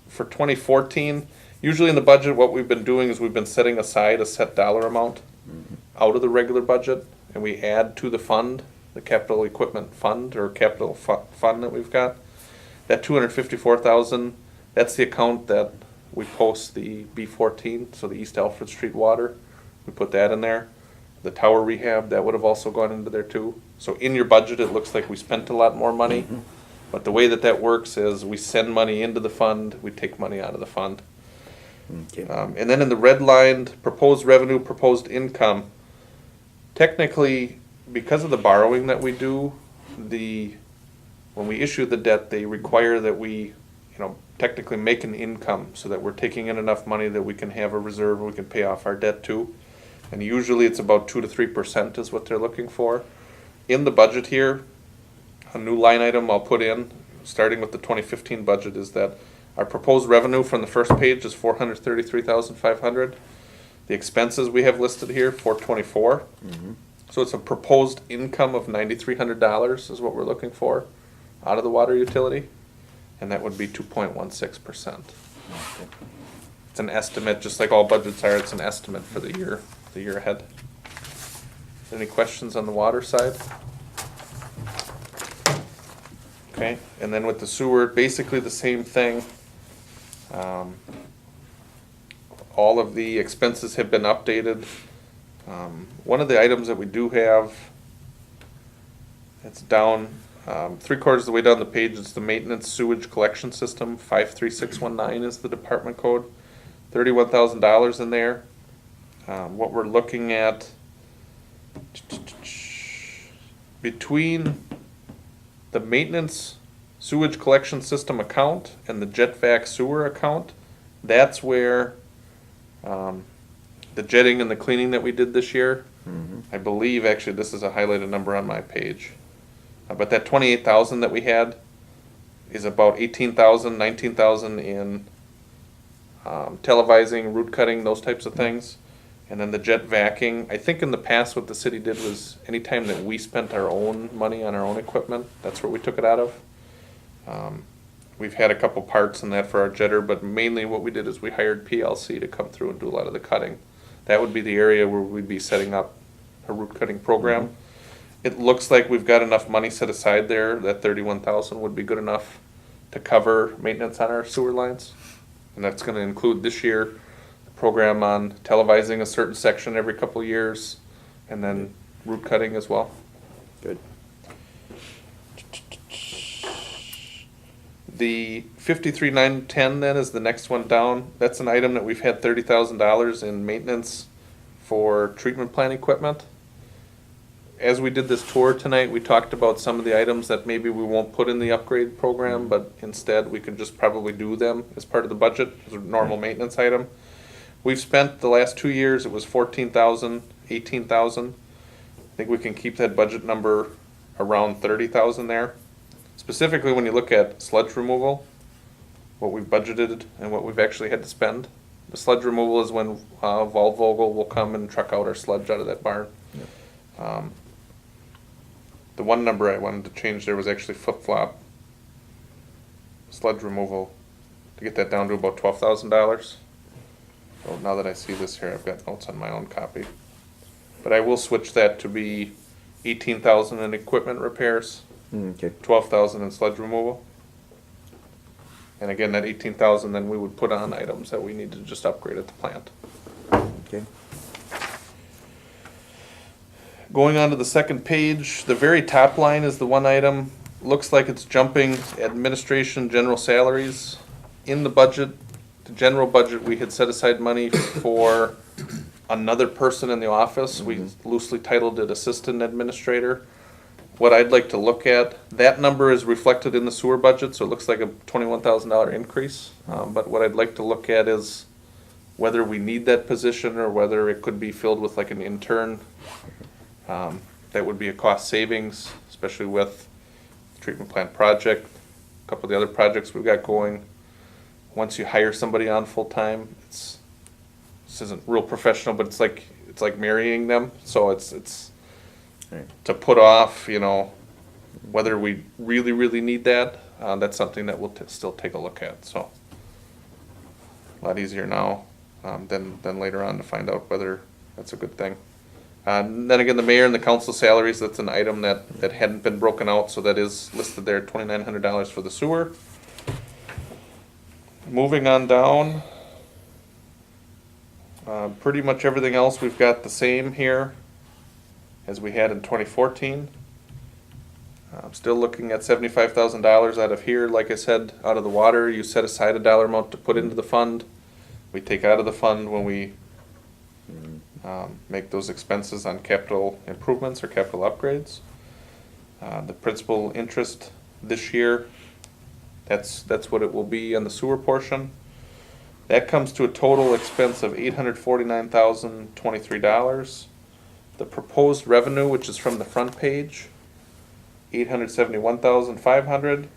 for 2014, usually in the budget, what we've been doing is we've been setting aside a set dollar amount out of the regular budget, and we add to the fund, the capital equipment fund or capital fund that we've got. That 254,000, that's the account that we post the B14, so the East Alfred Street water. We put that in there. The tower rehab, that would have also gone into there too. So in your budget, it looks like we spent a lot more money. But the way that works is we send money into the fund, we take money out of the fund. Okay. And then in the redlined, proposed revenue, proposed income, technically, because of the borrowing that we do, when we issue the debt, they require that we, technically make an income so that we're taking in enough money that we can have a reserve and we can pay off our debt too. And usually it's about 2 to 3% is what they're looking for. In the budget here, a new line item I'll put in, starting with the 2015 budget, is that our proposed revenue from the first page is $433,500. The expenses we have listed here, $424. So it's a proposed income of $9,300 is what we're looking for out of the water utility, and that would be 2.16%. It's an estimate, just like all budgets are. It's an estimate for the year ahead. Any questions on the water side? Okay, and then with the sewer, basically the same thing. All of the expenses have been updated. One of the items that we do have, it's down 3/4 of the way down the page, it's the maintenance sewage collection system, 53619 is the department code. $31,000 in there. What we're looking at, between the maintenance sewage collection system account and the jet vac sewer account, that's where the jetting and the cleaning that we did this year, I believe, actually this is a highlighted number on my page, but that 28,000 that we had is about 18,000, 19,000 in televising, root cutting, those types of things. And then the jet vacking, I think in the past what the city did was anytime that we spent our own money on our own equipment, that's where we took it out of. We've had a couple parts in that for our jetter, but mainly what we did is we hired PLC to come through and do a lot of the cutting. That would be the area where we'd be setting up a root cutting program. It looks like we've got enough money set aside there, that 31,000 would be good enough to cover maintenance on our sewer lines. And that's gonna include this year, the program on televising a certain section every couple of years, and then root cutting as well. Good. The 53,910 then is the next one down. That's an item that we've had $30,000 in maintenance for treatment plant equipment. As we did this tour tonight, we talked about some of the items that maybe we won't put in the upgrade program, but instead we can just probably do them as part of the budget, as a normal maintenance item. We've spent the last 2 years, it was 14,000, 18,000. I think we can keep that budget number around 30,000 there. Specifically, when you look at sludge removal, what we've budgeted and what we've actually had to spend. The sludge removal is when Weyauwega will come and truck out our sludge out of that barn. The one number I wanted to change there was actually flip-flop sludge removal, to get that down to about $12,000. So now that I see this here, I've got notes on my own copy. But I will switch that to be 18,000 in equipment repairs. Okay. 12,000 in sludge removal. And again, that 18,000 then we would put on items that we need to just upgrade at the plant. Okay. Going on to the second page, the very top line is the one item, looks like it's jumping administration general salaries. In the budget, the general budget, we had set aside money for another person in the office. We loosely titled it assistant administrator. What I'd like to look at, that number is reflected in the sewer budget, so it looks like a $21,000 increase. But what I'd like to look at is whether we need that position or whether it could be filled with like an intern. That would be a cost savings, especially with the treatment plant project, a couple of the other projects we've got going. Once you hire somebody on full-time, this isn't real professional, but it's like marrying them, so it's Right. to put off, whether we really need that, that's something that we'll still take a look at, so. A lot easier now, than later on to find out whether that's a good thing. Then again, the mayor and the council salaries, that's an item that hadn't been broken out, so that is listed there, $2,900 for the sewer. Moving on down, pretty much everything else we've got the same here as we had in 2014. I'm still looking at $75,000 out of here. Like I said, out of the water, you set aside a dollar amount to put into the fund. We take out of the fund when we make those expenses on capital improvements or capital upgrades. The principal interest this year, that's what it will be on the sewer portion. That comes to a total expense of $849,023. The proposed revenue, which is from the front page, $871,500.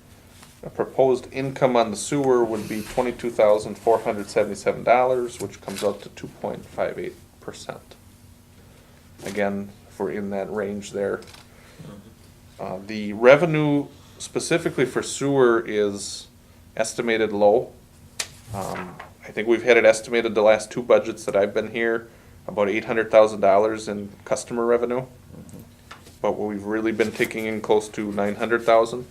A proposed income on the sewer would be $22,477, which comes out to 2.58%. Again, if we're in that range there. The revenue specifically for sewer is estimated low. I think we've had it estimated the last two budgets that I've been here, about $800,000 in customer revenue. But we've really been taking in close to $900,000.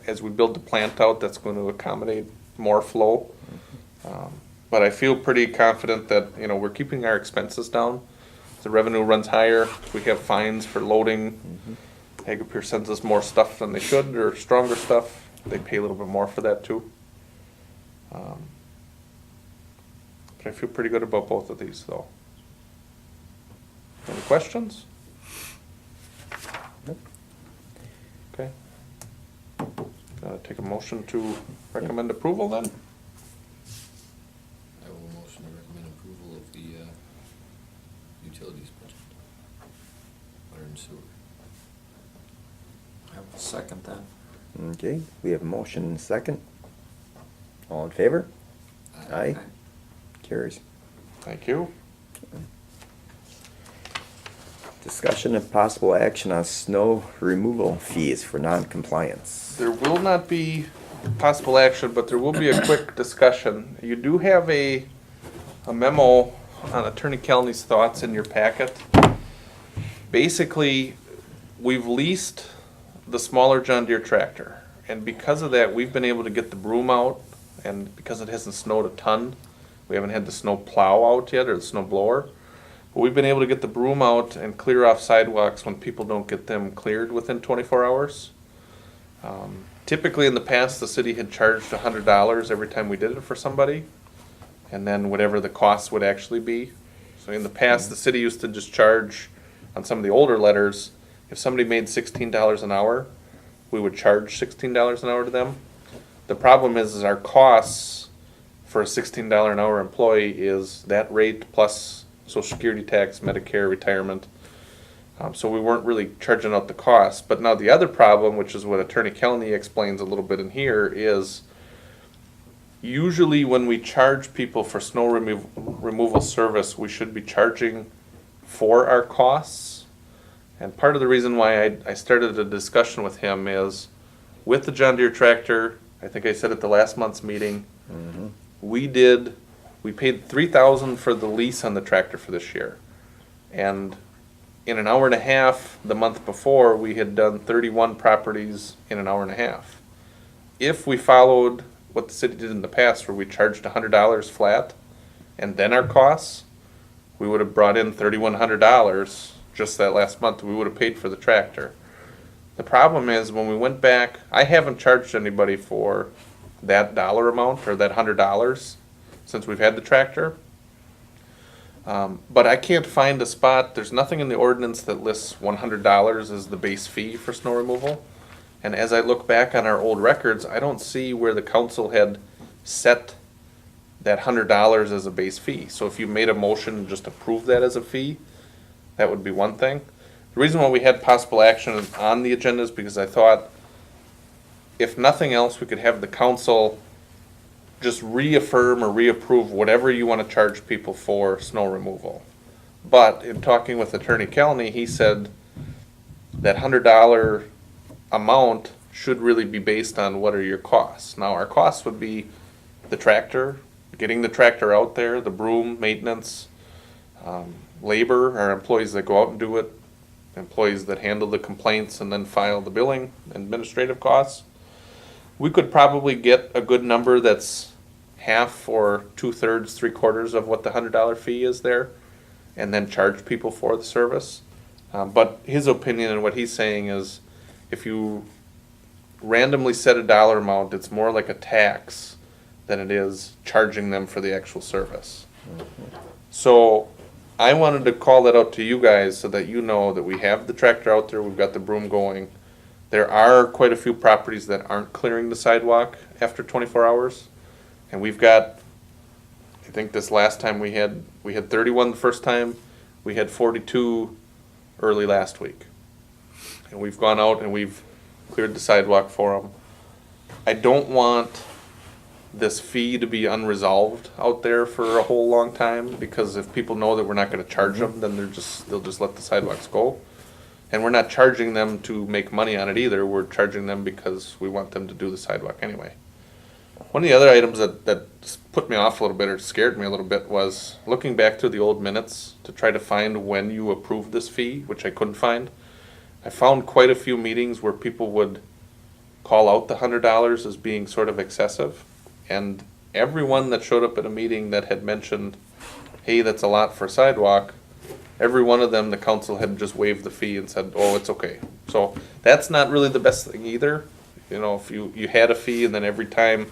As we build the plant out, that's going to accommodate more flow. But I feel pretty confident that, we're keeping our expenses down. The revenue runs higher. We have fines for loading. Agapir sends us more stuff than they should, or stronger stuff. They pay a little bit more for that too. But I feel pretty good about both of these though. Any questions? Okay. Take a motion to recommend approval then? I will motion to recommend approval of the utilities budget. Water and sewer. I will second that. Okay, we have a motion and second. All in favor? Aye. Carries. Thank you. Discussion and possible action on snow removal fees for non-compliance. There will not be possible action, but there will be a quick discussion. You do have a memo on Attorney Kelly's thoughts in your packet. Basically, we've leased the smaller John Deere tractor, and because of that, we've been able to get the broom out, and because it hasn't snowed a ton, we haven't had the snow plow out yet, or the snow blower. But we've been able to get the broom out and clear off sidewalks when people don't get them cleared within 24 hours. Typically in the past, the city had charged $100 every time we did it for somebody, and then whatever the cost would actually be. So in the past, the city used to just charge, on some of the older letters, if somebody made $16 an hour, we would charge $16 an hour to them. The problem is our costs for a $16 an hour employee is that rate plus Social Security tax, Medicare, retirement. So we weren't really charging out the cost. But now the other problem, which is what Attorney Kelly explains a little bit in here, is usually when we charge people for snow removal service, we should be charging for our costs. And part of the reason why I started a discussion with him is with the John Deere tractor, I think I said at the last month's meeting, we paid $3,000 for the lease on the tractor for this year. And in an hour and a half, the month before, we had done 31 properties in an hour and a half. If we followed what the city did in the past, where we charged $100 flat, and then our costs, we would have brought in $3,100 just that last month. We would have paid for the tractor. The problem is when we went back, I haven't charged anybody for that dollar amount or that $100 since we've had the tractor. But I can't find a spot, there's nothing in the ordinance that lists $100 as the base fee for snow removal. And as I look back on our old records, I don't see where the council had set that $100 as a base fee. So if you made a motion and just approve that as a fee, that would be one thing. The reason why we had possible action on the agenda is because I thought, if nothing else, we could have the council just reaffirm or reapprove whatever you want to charge people for snow removal. But in talking with Attorney Kelly, he said that $100 amount should really be based on what are your costs. Now, our costs would be the tractor, getting the tractor out there, the broom, maintenance, labor, our employees that go out and do it, employees that handle the complaints and then file the billing, administrative costs. We could probably get a good number that's half or 2/3, 3/4 of what the $100 fee is there, and then charge people for the service. But his opinion and what he's saying is, if you randomly set a dollar amount, it's more like a tax than it is charging them for the actual service. So I wanted to call that out to you guys so that you know that we have the tractor out there, we've got the broom going. There are quite a few properties that aren't clearing the sidewalk after 24 hours. And we've got, I think this last time we had 31 the first time, we had 42 early last week. And we've gone out and we've cleared the sidewalk for them. I don't want this fee to be unresolved out there for a whole long time, because if people know that we're not gonna charge them, then they'll just let the sidewalks go. And we're not charging them to make money on it either, we're charging them because we want them to do the sidewalk anyway. One of the other items that put me off a little bit or scared me a little bit was looking back through the old minutes to try to find when you approved this fee, which I couldn't find. I found quite a few meetings where people would call out the $100 as being sort of excessive. And everyone that showed up at a meeting that had mentioned, hey, that's a lot for a sidewalk, every one of them, the council had just waived the fee and said, oh, it's okay. So that's not really the best thing either. You know, if you had a fee and then every time,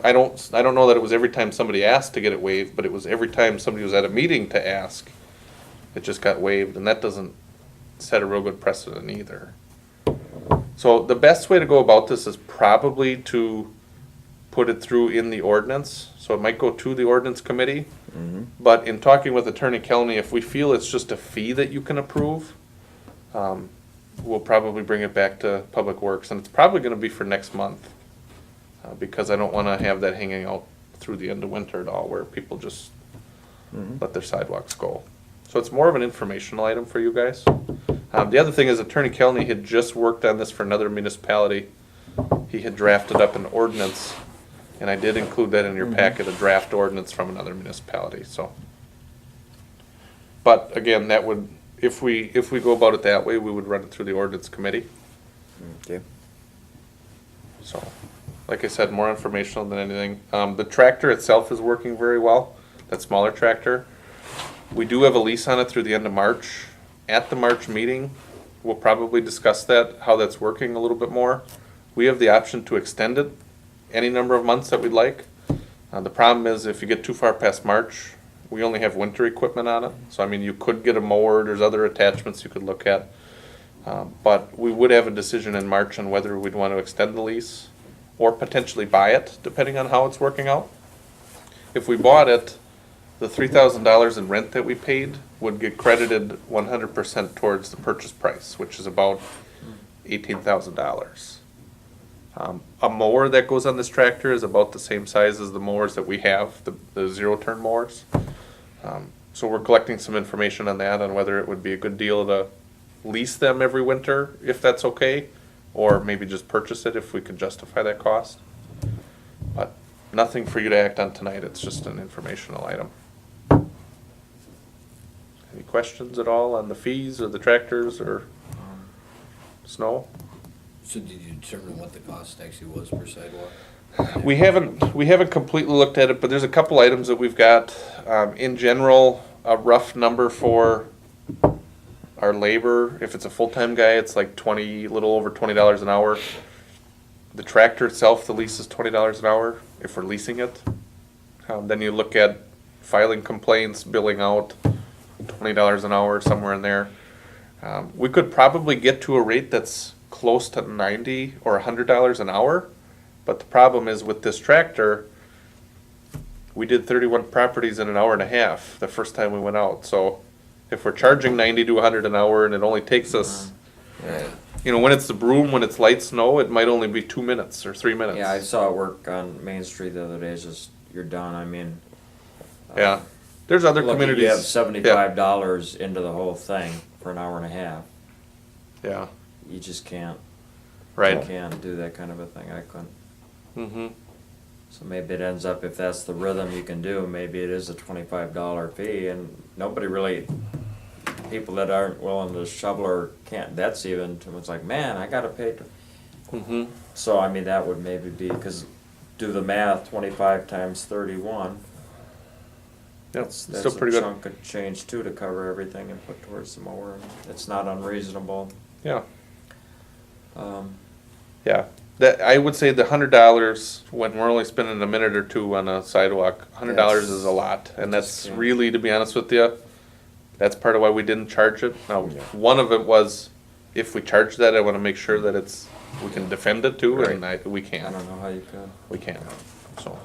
I don't know that it was every time somebody asked to get it waived, but it was every time somebody was at a meeting to ask, it just got waived, and that doesn't set a real good precedent either. So the best way to go about this is probably to put it through in the ordinance. So it might go to the ordinance committee. But in talking with Attorney Kelly, if we feel it's just a fee that you can approve, we'll probably bring it back to Public Works, and it's probably gonna be for next month, because I don't wanna have that hanging out through the end of winter at all, where people just Mhm. let their sidewalks go. So it's more of an informational item for you guys. The other thing is Attorney Kelly had just worked on this for another municipality. He had drafted up an ordinance, and I did include that in your packet, a draft ordinance from another municipality, so. But again, that would, if we go about it that way, we would run it through the ordinance committee. Okay. So, like I said, more informational than anything. The tractor itself is working very well, that smaller tractor. We do have a lease on it through the end of March. At the March meeting, we'll probably discuss that, how that's working a little bit more. We have the option to extend it any number of months that we'd like. The problem is if you get too far past March, we only have winter equipment on it. So I mean, you could get a mower, there's other attachments you could look at. But we would have a decision in March on whether we'd want to extend the lease or potentially buy it, depending on how it's working out. If we bought it, the $3,000 in rent that we paid would get credited 100% towards the purchase price, which is about $18,000. A mower that goes on this tractor is about the same size as the mowers that we have, the zero-turn mowers. So we're collecting some information on that, on whether it would be a good deal to lease them every winter, if that's okay, or maybe just purchase it if we could justify that cost. But nothing for you to act on tonight, it's just an informational item. Any questions at all on the fees or the tractors or snow? So did you determine what the cost actually was per sidewalk? We haven't completely looked at it, but there's a couple items that we've got. In general, a rough number for our labor, if it's a full-time guy, it's like a little over $20 an hour. The tractor itself, the lease is $20 an hour if we're leasing it. Then you look at filing complaints, billing out, $20 an hour, somewhere in there. We could probably get to a rate that's close to $90 or $100 an hour, but the problem is with this tractor, we did 31 properties in an hour and a half the first time we went out. So if we're charging 90 to 100 an hour and it only takes us, when it's the broom, when it's light snow, it might only be 2 minutes or 3 minutes. Yeah, I saw it work on Main Street the other day, it's just, you're done, I mean. Yeah. There's other look, communities. You have $75 into the whole thing for an hour and a half. Yeah, You just can't. right. You can't do that kind of a thing, I couldn't. Mm-hmm. So maybe it ends up, if that's the rhythm you can do, maybe it is a $25 fee, and nobody really, people that aren't willing to shovel or can't, that's even, it's like, man, I gotta pay. Mm-hmm. So, I mean, that would maybe be, because do the math, 25 times 31. Yep, That's still pretty a good. chunk of change too to cover everything and put towards the mower. It's not unreasonable. Yeah, Um, yeah. That, I would say the $100, when we're only spending a minute or two on a sidewalk, $100 is a lot. And that's Yeah. really, to be honest with you, that's part of why we didn't charge it. Now, Yeah. one of it was, if we charge that, I wanna make sure that we can defend it too, and we I can. don't know how you could. We can, so.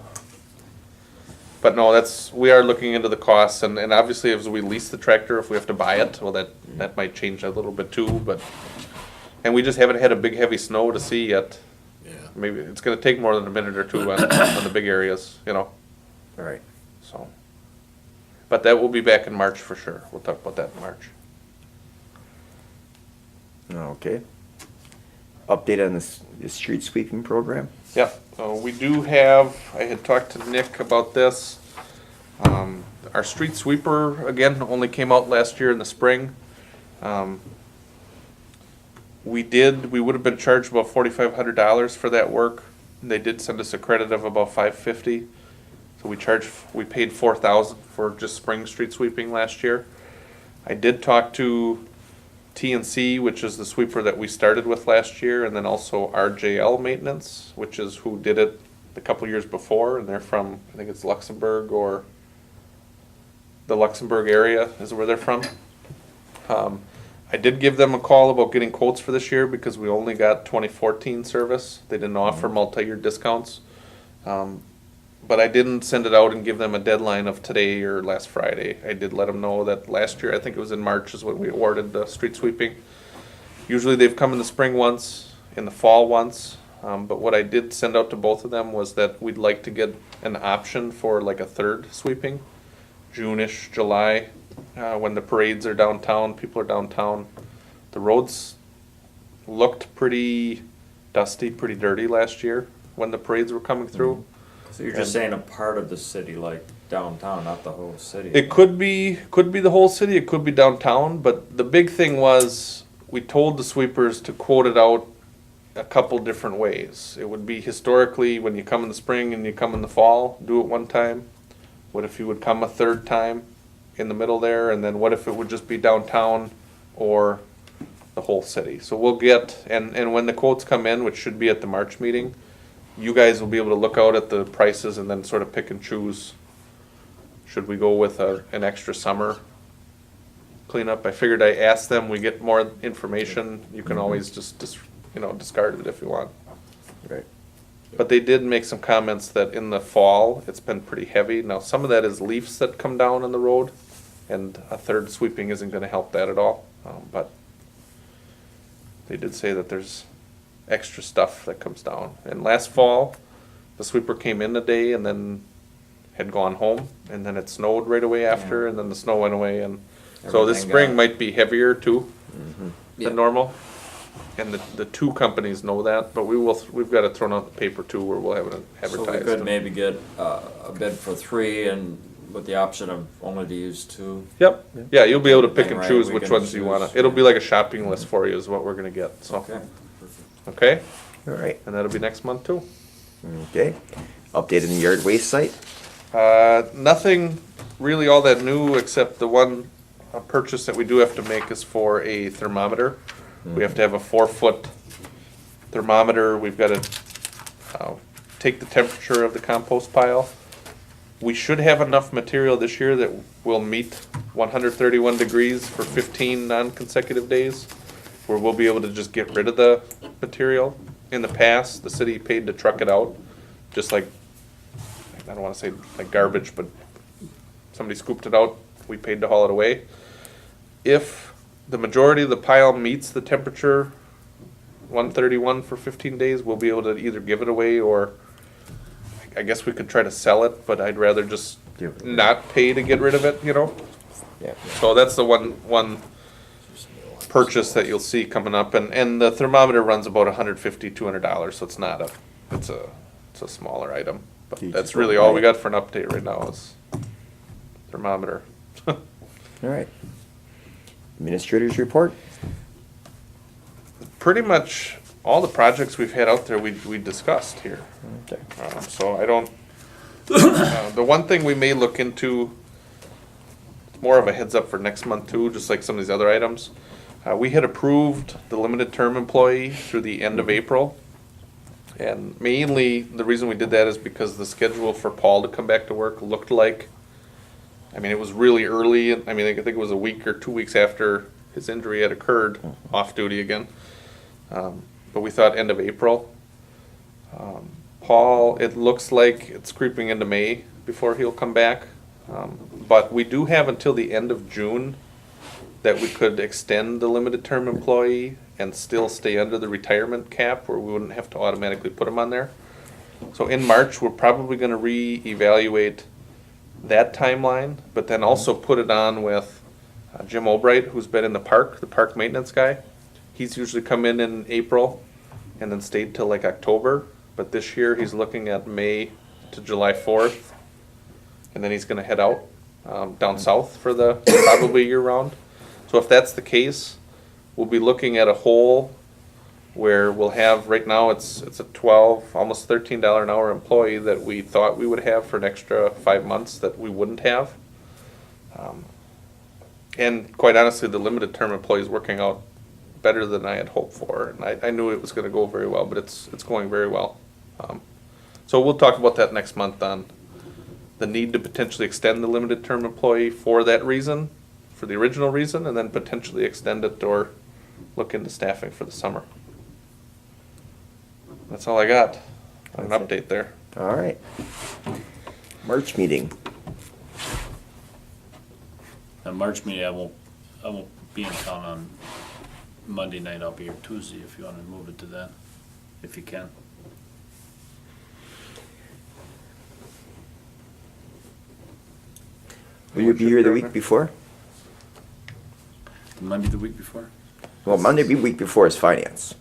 But no, we are looking into the costs, and obviously as we lease the tractor, if we have to buy it, well, that might change a little bit too, but, and we just haven't had a big heavy snow to see yet. Yeah. Maybe it's gonna take more than a minute or two on the big areas, All right. so. But that will be back in March for sure, we'll talk about that in March. Okay. Update on the street sweeping program? Yeah, we do have, I had talked to Nick about this. Our street sweeper, again, only came out last year in the spring. We would have been charged about $4,500 for that work. They did send us a credit of about $550. So we paid $4,000 for just spring street sweeping last year. I did talk to T&C, which is the sweeper that we started with last year, and then also RJL Maintenance, which is who did it a couple years before, and they're from, I think it's Luxembourg or the Luxembourg area is where they're from. I did give them a call about getting quotes for this year because we only got 2014 service. They didn't offer multi-year discounts. But I didn't send it out and give them a deadline of today or last Friday. I did let them know that last year, I think it was in March, is when we awarded the street sweeping. Usually they've come in the spring once, in the fall once. But what I did send out to both of them was that we'd like to get an option for like a third sweeping, June-ish, July, when the parades are downtown, people are downtown. The roads looked pretty dusty, pretty dirty last year when the parades were coming through. So you're just saying a part of the city, like downtown, not the whole city? It could be the whole city, it could be downtown, but the big thing was, we told the sweepers to quote it out a couple different ways. It would be historically, when you come in the spring and you come in the fall, do it one time. What if you would come a third time in the middle there, and then what if it would just be downtown or the whole city? So we'll get, and when the quotes come in, which should be at the March meeting, you guys will be able to look out at the prices and then sort of pick and choose. Should we go with an extra summer cleanup? I figured I asked them, we get more information, you can always just discard it if you want. Right. But they did make some comments that in the fall, it's been pretty heavy. Now, some of that is leaves that come down on the road, and a third sweeping isn't gonna help that at all. But they did say that there's extra stuff that comes down. And last fall, the sweeper came in a day and then had gone home, and then it snowed right away after, and then the snow went away, and so this Everything spring got- might be heavier too Yeah. than normal. And the two companies know that, but we've got it thrown out in the paper too, where we'll have it So we advertised. could maybe get a bid for 3 and with the option of only to use 2? Yep, yeah, you'll be able to pick and Right, choose we which can ones you wanna, choose. it'll be like a shopping list for you is what we're gonna get, so, Okay. okay? All right. And that'll be next month too. Okay. Updated the yard waste site. Nothing really all that new, except the one purchase that we do have to make is for a thermometer. We have to have a 4-foot thermometer, we've gotta take the temperature of the compost pile. We should have enough material this year that will meet 131 degrees for 15 non-consecutive days, where we'll be able to just get rid of the material. In the past, the city paid to truck it out, just like, I don't wanna say like garbage, but somebody scooped it out, we paid to haul it away. If the majority of the pile meets the temperature, 131 for 15 days, we'll be able to either give it away, or I guess we could try to sell it, but I'd rather just Give it away. not pay to get rid of it, Yeah. So that's the one purchase that you'll see coming up, and the thermometer runs about $150, $200, so it's not it's a smaller item. But You that's just really don't all buy we it. got for an update right now is thermometer. All right. Administrators report. Pretty much all the projects we've had out there, we discussed here. Okay. So I don't, the one thing we may look into, more of a heads up for next month too, just like some of these other items. We had approved the limited term employee through the end of April. And mainly, the reason we did that is because the schedule for Paul to come back to work looked like, I mean, it was really early, I mean, I think it was a week or 2 weeks after his injury had occurred, off duty again. But we thought end of April. Paul, it looks like it's creeping into May before he'll come back. But we do have until the end of June that we could extend the limited term employee and still stay under the retirement cap, where we wouldn't have to automatically put him on there. So in March, we're probably gonna reevaluate that timeline, but then also put it on with Jim Albright, who's been in the park maintenance guy. He's usually come in April and then stayed till like October, but this year he's looking at May to July 4th. And then he's gonna head out, down south for the, probably year round. So if that's the case, we'll be looking at a hole where we'll have, right now, it's a 12, almost $13 an hour employee that we thought we would have for an extra 5 months that we wouldn't have. And quite honestly, the limited term employee is working out better than I had hoped for. And I knew it was gonna go very well, but it's going very well. So we'll talk about that next month on the need to potentially extend the limited term employee for that reason, for the original reason, and then potentially extend it or look into staffing for the summer. That's all I got on an That's it. update there. All right. March meeting. The March meeting, I won't be in town on Monday night, I'll be here Tuesday if you wanna move it to that. if you can. Will you be here the week before? Monday the week before? Well, Monday week before is finance.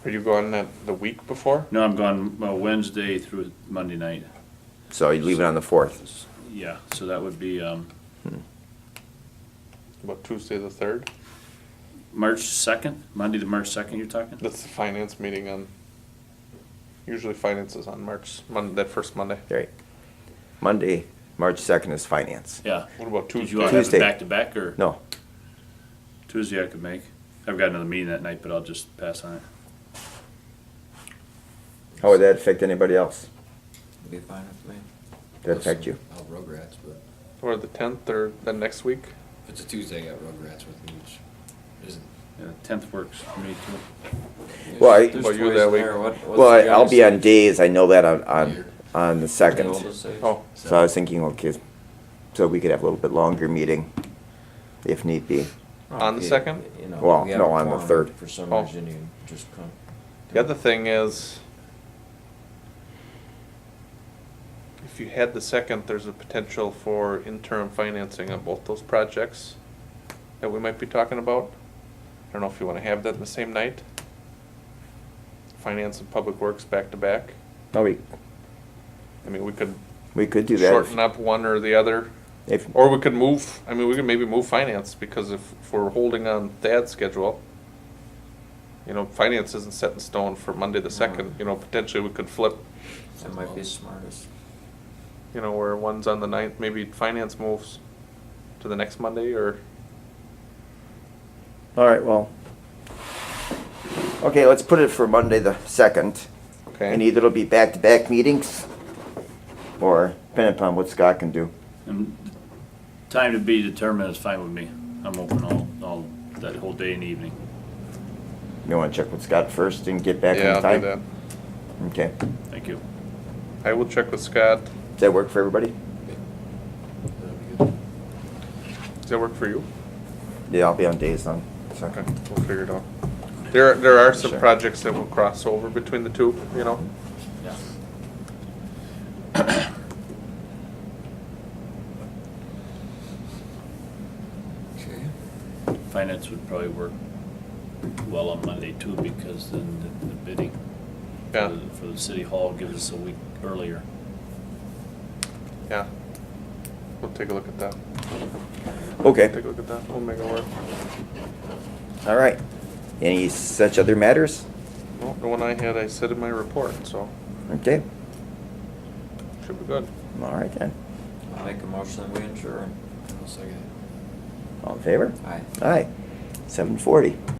Are you going that the week before? No, I'm gone Wednesday through Monday night. So you leave it on the 4th. Yeah, so that would be About Tuesday the 3rd? March 2nd, Monday to March 2nd you're talking? That's the finance meeting on, usually finance is on that first Monday. Right. Monday, March 2nd is finance. Yeah. What about Did Tuesday? you want to have Tuesday. it back-to-back, or? No, Tuesday I could make. I've got another meeting that night, but I'll just pass on it. how would that affect anybody else? It'd be fine with me. That affect you? I'll have Rugrats, but Or the 10th, or the next week? if it's a Tuesday, I got Rugrats with me, which isn't. Yeah, 10th works for me too. Well, I- There's Well, you toys that in week? there. What's Well, the I'll guy be on say? days, I know that on the The 2nd. oldest age? Oh, So I was thinking, okay, so we could have a little bit longer meeting if need be. Well, On the if you- 2nd? you know, Well, we have no, a on the quorum, 3rd. For some Oh. reason, you just couldn't. the other thing is, if you had the 2nd, there's a potential for interim financing on both those projects that we might be talking about. I don't know if you want to have that in the same night. Finance and Public Works back to back. No, I mean, we could we could do that. shorten up one or the other. If, Or we could move, I mean, we could maybe move finance, because if we're holding on Thad's schedule, you know, finance isn't set in stone for Monday the 2nd, you know, potentially we could flip, That might be smartest. you know, where one's on the 9th, maybe finance moves to the next Monday, or, all right, well. Okay, let's put it for Monday the 2nd. okay? And either it'll be back-to-back meetings, or depending upon what Scott can do. And time to be determined is fine with me. I'm open all that whole day and evening. You wanna check with Scott first and get back Yeah, on I'll time? do that. Okay. Thank you. I will check with Scott. Does that work for everybody? That'd be good. Does that work for you? Yeah, I'll be on days then. So. Okay, we'll figure it out. There are some Sure. projects that will cross over between the two, you know? Yeah. Okay. Finance would probably work well on Monday too, because then the bidding Yeah. for the city hall gives us a week earlier. Yeah. We'll take a look at that. Okay, Take a look at that, we'll make it work. all right. Any such other matters? Well, the one I had, I said in my report, so Okay, should be good. all right then. I'll make a motion that we adjourn. I'll second it. All in favor? Aye. Aye. 7:40.